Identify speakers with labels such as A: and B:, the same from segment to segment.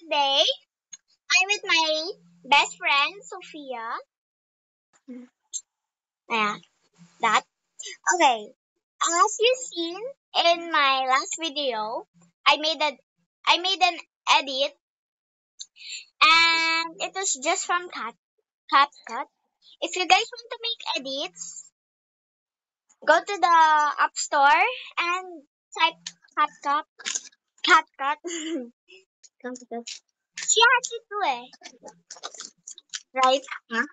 A: today I'm with my best friend Sophia. Yeah, that. Okay. As you seen in my last video, I made a I made an edit and it was just from CapCut. If you guys want to make edits, go to the App Store and type CapCut. CapCut. She has it too, right?
B: Huh?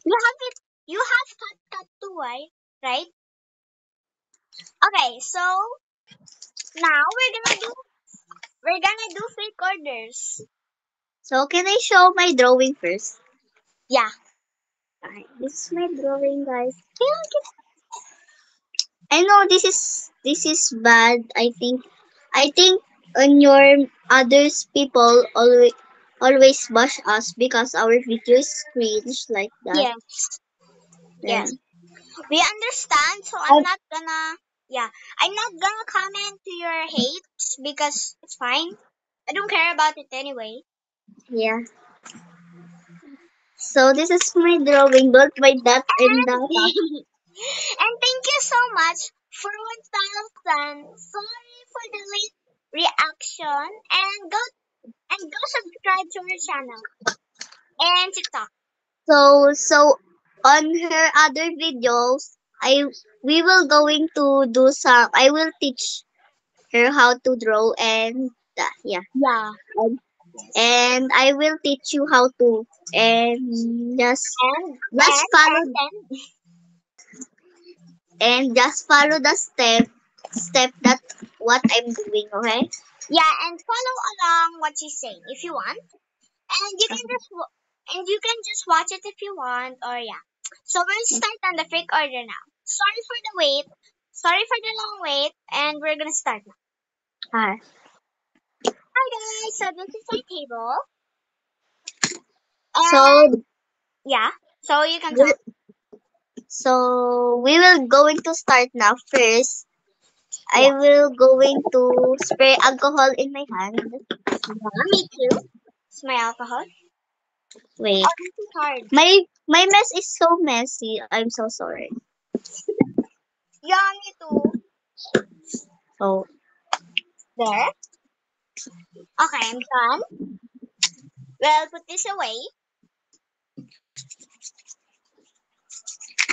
A: You have it. You have CapCut too, right? Right? Okay, so now we're gonna do fake orders.
B: So can I show my drawing first?
A: Yeah.
B: Alright, this is my drawing, guys.
A: Feel
B: I know this is bad. I think on your others people always bash us because our video is cringe like that.
A: Yes.
B: Yeah.
A: Yes. We understand, so
B: I,
A: I'm not gonna comment to your hates because it's fine. I don't care about it anyway.
B: yeah. So this is my drawing. Don't mind that and
A: And
B: that.
A: and thank you so much for 1,000. Sorry for the late reaction and go subscribe to our channel and TikTok.
B: So on her other videos, we will going to do some. I will teach her how to draw and yeah.
A: Yeah.
B: And,
A: Yes.
B: and I will teach you how to and
A: And
B: just follow
A: and
B: and just follow the step that what I'm doing. Okay.
A: yeah, and follow along what she's saying if you want. And you can just watch it if you want or yeah. So we'll start on the fake order now. Sorry for the wait. Sorry for the long wait and we're gonna start now.
B: Hi.
A: Hi guys, so this is our table.
B: So
A: And yeah, so you can
B: we
A: talk.
B: so we will going to start now. First, I
A: Yeah.
B: will going to spray alcohol in my hand.
A: Yeah, me too. It's my alcohol.
B: Wait.
A: Oh, this is hard.
B: My mess is so messy. I'm so sorry.
A: Yeah, me too.
B: So
A: There. Okay, I'm done. Well, put this away.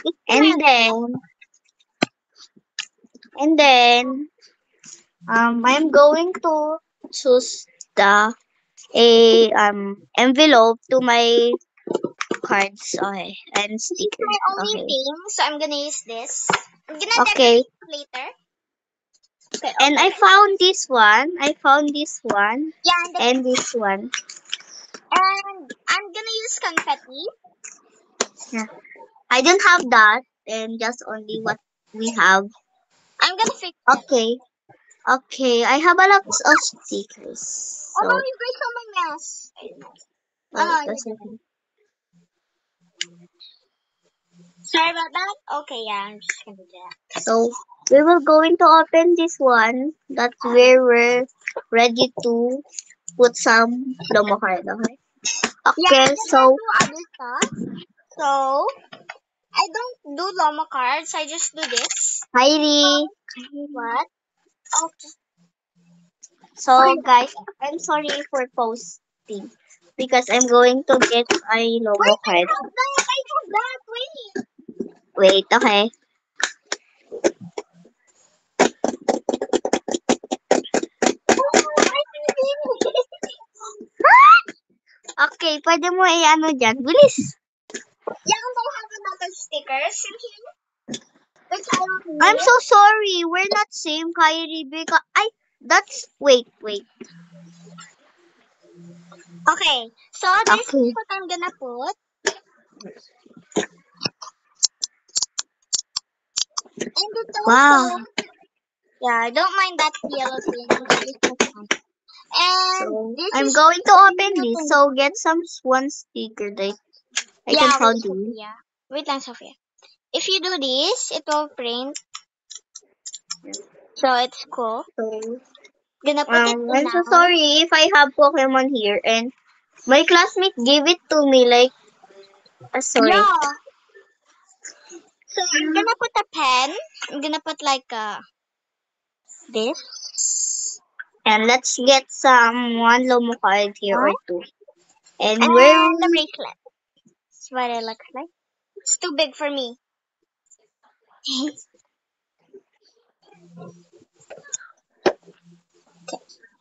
A: It's in my
B: and then and then I'm going to choose the a envelope to my cards. Okay, and
A: This is
B: sticker.
A: my only
B: Okay.
A: thing, so I'm gonna use this. I'm gonna
B: Okay.
A: decorate it later. Okay,
B: And
A: open
B: I
A: it.
B: found this one. I found this one
A: Yeah, and
B: and this one.
A: I'm gonna use confetti.
B: Yeah. I don't have that and just only what we have.
A: I'm gonna fix it.
B: Okay. Okay. I have a lot of stickers.
A: Oh no,
B: So
A: you guys saw my mess. Oh
B: oh,
A: no, you
B: that's
A: didn't.
B: okay.
A: Sorry about that. Okay, yeah, I'm just gonna do that.
B: So we will going to open this one. That's where we're ready to put some Lomo card. Okay.
A: Yeah, I'm
B: Okay.
A: gonna
B: So
A: do other stuff. So I don't do Loma cards. I just do this.
B: Heidi.
A: What? Okay.
B: So
A: Okay.
B: guys, I'm sorry for posting because I'm going to get a
A: Wait,
B: Lomo
A: I
B: card.
A: have that. I have that. Wait.
B: Wait. Okay.
A: Oh, I can do it.
B: Okay. Pwede mo i-ano dyan. Bilis.
A: Yeah, and I have a lot of stickers in here, which I don't
B: I'm
A: need.
B: so sorry. We're not same, Kyrie, because that's wait.
A: Okay, so this is
B: Okay.
A: what I'm gonna put. And it's
B: Wow.
A: also, yeah, I don't mind that yellow thing. It's just fun. And
B: So
A: this
B: I'm
A: is
B: going to
A: the
B: open
A: new
B: this.
A: thing.
B: So get some one sticker that I can
A: Yeah, wait,
B: find you.
A: Sophia. Wait lang, Sophia. If you do this, it will print. So it's cool.
B: So
A: Gonna put it in
B: I'm so
A: now.
B: sorry if I have Pokemon here and my classmate gave it to me like sorry.
A: Yeah. So I'm gonna put a pen. I'm gonna put like this.
B: And let's get some one Lomo card here
A: Huh?
B: or two. And where
A: And the bracelet. That's what it looks like. It's too big for me.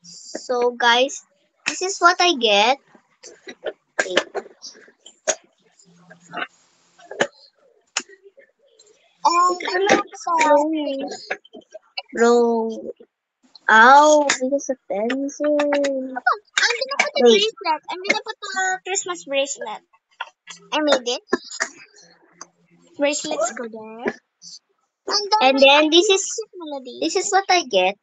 B: so guys, this is what I get.
A: And I'm gonna put the
B: Slowly.
A: stickers.
B: Bro. Ow, because of pencil.
A: I'm gonna put the
B: Wait.
A: bracelet. I'm gonna put the Christmas bracelet. I made it. Bracelets go there. And then
B: And
A: my
B: then
A: cute melody.
B: this is what I get.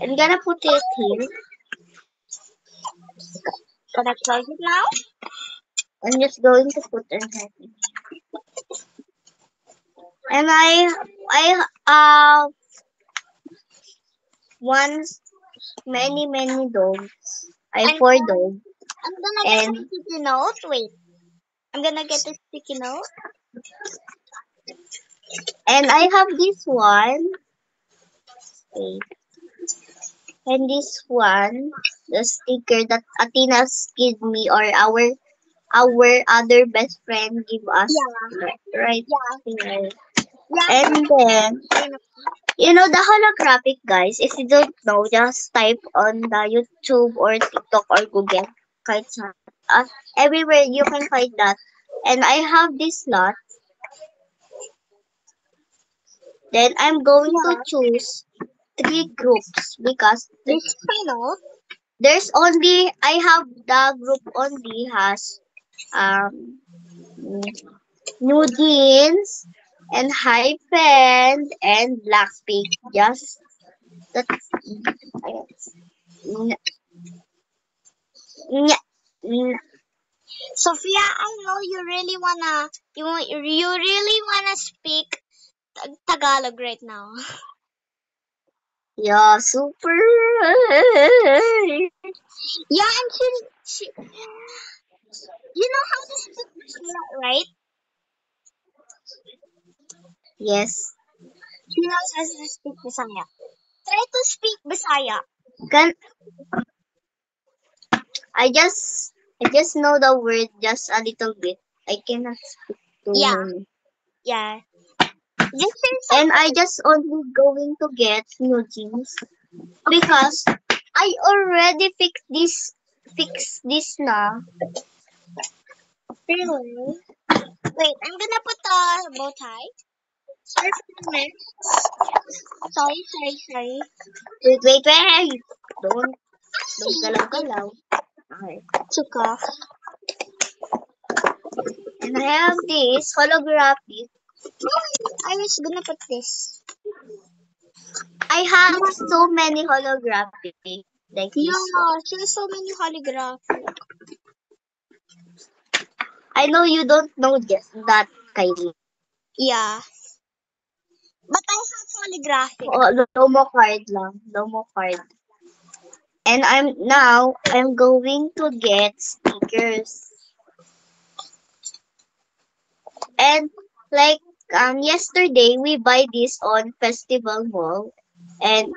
B: I'm gonna put it here.
A: Gonna close it now.
B: I'm just going to put it here. And I once many dogs. I
A: And
B: four dogs.
A: I'm gonna get the
B: And
A: sticky note. Wait. I'm gonna get the sticky note.
B: I have this one. Wait. And this one, the sticker that Athena's give me or our other best friend give us.
A: Yeah.
B: Right
A: Yeah.
B: here.
A: Yeah.
B: And then
A: I'm gonna
B: you know the holographic guys, if you don't know, just type on the YouTube or TikTok or Google. Kahit sa, everywhere you can find that. And I have this lot. Then I'm going to
A: yeah.
B: choose three groups because
A: This note.
B: there's only I have the group only has um New Jeans and Hypen and Blackpink. Just that's
A: Sophia, I know you really wanna speak Tagalog right now.
B: yeah, super.
A: Yeah, and she you know how to speak Bisaya, right?
B: Yes.
A: She knows how to speak Bisaya. Try to speak Bisaya.
B: Can I just know the word just a little bit. I cannot speak too
A: Yeah,
B: many.
A: yeah. Just say some
B: And I
A: words.
B: just only going to get new jeans because I already fix this na.
A: Really? Wait, I'm gonna put the bow tie. Sorry for the mess. Sorry.
B: Wait. Don't galaw-galaw. Okay.
A: Took off.
B: And I have this holographic.
A: I was gonna put this.
B: I have so many holographic like this one.
A: Yeah, she has so many holographic.
B: I know you don't know just that, Kylie.
A: Yeah, but I have holographic.
B: Oh, Lomo card lang. Lomo card. And I'm going to get stickers. And like yesterday we buy this on Festival Mall and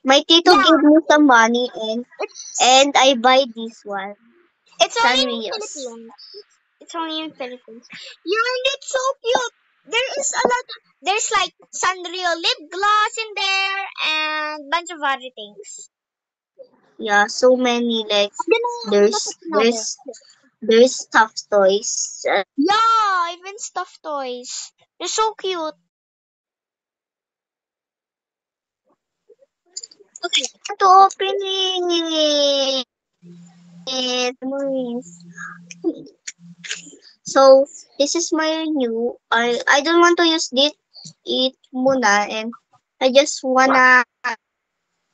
B: my tito
A: Yeah,
B: gave me some money
A: it's
B: and I buy this one.
A: it's only in
B: Sanrios.
A: Philippines. It's only in Philippines. Yeah, and it's so cute. There is a lot. There's like Sanrio lip gloss in there and bunch of other things.
B: Yeah, so many like
A: I'm gonna put another.
B: there's stuffed toys.
A: Yeah, even stuffed toys. They're so cute. Okay.
B: To opening it. Memories. So this is my new. I don't want to use this it muna and I just wanna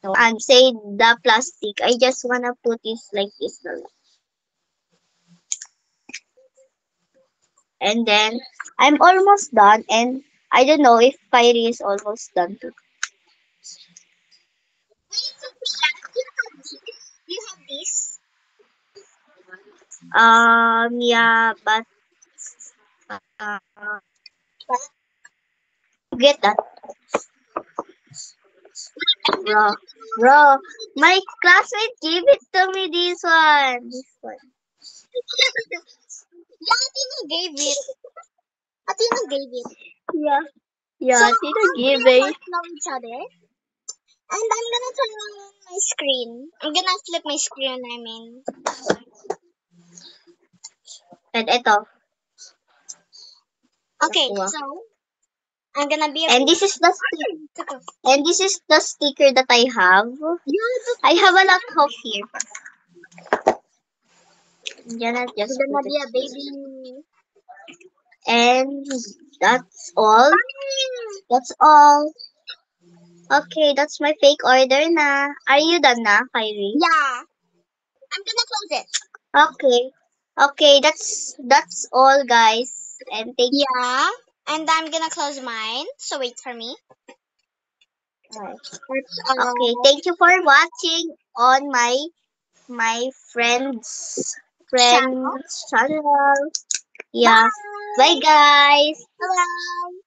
B: and say the plastic. I just wanna put it like this na lang. And then I'm almost done and I don't know if Kyrie is almost done too. Yeah, but uh, get that, bro. Bro, my classmate gave it to me. This one. This one.
A: Yeah, Athena gave it. Athena gave it.
B: Yeah.
A: So
B: Yeah, Tita
A: all three
B: gave
A: of
B: it.
A: us know each other. And I'm gonna turn on my screen. I'm gonna flip my screen, I mean.
B: And ito.
A: Okay,
B: Nakuha.
A: so I'm gonna be a
B: And
A: baby.
B: this is the and this is the sticker that I have.
A: Yeah,
B: I have a lot of here. Gonna
A: I'm
B: just
A: gonna
B: put it
A: be a
B: here.
A: baby.
B: And that's all.
A: Fine.
B: That's all. Okay, that's my fake order na. Are you done na, Kyrie?
A: Yeah, I'm gonna close it.
B: Okay. Okay, that's all, guys. And thank
A: Yeah, and I'm gonna close mine. So wait for me. That's
B: okay, thank you for watching on my
A: channel.
B: friend's channel. Yeah. Bye
A: Bye.
B: guys.
A: Bye.